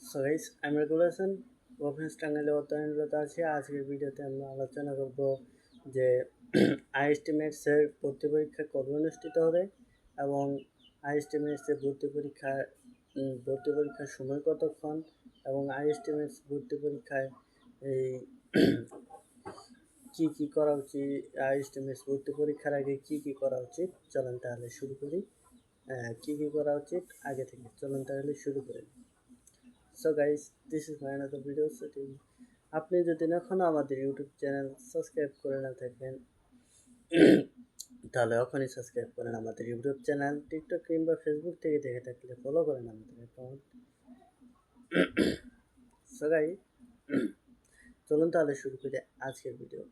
So guys, আমি রাকিবুল হাসান প্রফেন্স টাঙ্গাইলে অধ্যয়নরত আছি। আজকের ভিডিওতে আমরা আলোচনা করব যে আইএসটিমেটসের ভর্তি পরীক্ষা কবে অনুষ্ঠিত হবে এবং আইএসটিমেটসের ভর্তি পরীক্ষার সময় কতক্ষণ এবং আইএসটিমেটস ভর্তি পরীক্ষায় এই কি কি করা উচিত, আইএসটিমেটস ভর্তি পরীক্ষার আগে কি কি করা উচিত। চলেন তাহলে শুরু করি। কি কি করা উচিত আগে থেকে, চলুন তাহলে শুরু করি। So guys, this is my another video setting. আপনি যদি এখনও আমাদের ইউটিউব চ্যানেল সাবস্ক্রাইব করে না থাকেন তাহলে এখনই সাবস্ক্রাইব করেন আমাদের ইউটিউব চ্যানেল। টিকটক কিংবা ফেসবুক থেকে দেখে থাকলে ফলো করেন আমাদের অ্যাকাউন্ট। সো গাইস, চলুন তাহলে শুরু করি আজকের ভিডিও।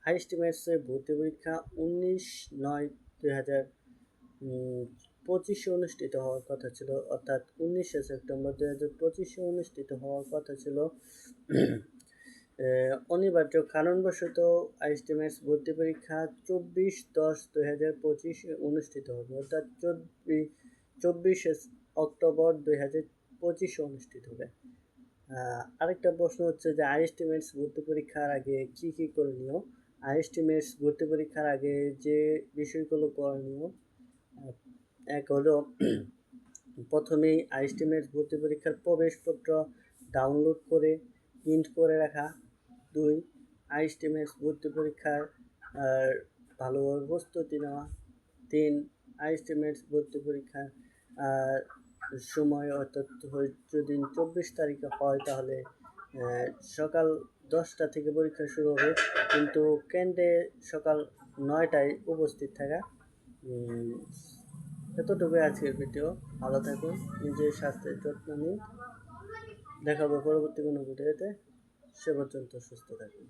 আইএসটিমেটসের ভর্তি পরীক্ষা 19/9/2025 অনুষ্ঠিত হওয়ার কথা ছিল, অর্থাৎ 19শে সেপ্টেম্বর 2025 অনুষ্ঠিত হওয়ার কথা ছিল। অনিবার্য কারণবশত আইএসটিমেটস ভর্তি পরীক্ষা 24/10/2025 অনুষ্ঠিত হবে, অর্থাৎ 24শে অক্টোবর 2025 অনুষ্ঠিত হবে। আরেকটা প্রশ্ন হচ্ছে যে আইএসটিমেটস ভর্তি পরীক্ষার আগে কি কি করণীয়। আইএসটিমেটস ভর্তি পরীক্ষার আগে যে বিষয়গুলো করণীয়, এক হলো প্রথমেই আইএসটিমেটস ভর্তি পরীক্ষার প্রবেশপত্র ডাউনলোড করে প্রিন্ট করে রাখা। 2, আইএসটিমেটস ভর্তি পরীক্ষার ভালোভাবে প্রস্তুতি নেওয়া। 3, আইএসটিমেটস ভর্তি পরীক্ষার সময়, অর্থাৎ যদি 24 তারিখে হয় তাহলে সকাল 10টা থেকে পরীক্ষা শুরু হবে, কিন্তু কেন্দ্রে সকাল 9টায় উপস্থিত থাকা। এতটুকুই আজকের ভিডিও। ভালো থাকুন, নিজের স্বাস্থ্যের যত্ন নিন। দেখা হবে পরবর্তী কোনো ভিডিওতে। সে পর্যন্ত সুস্থ থাকুন।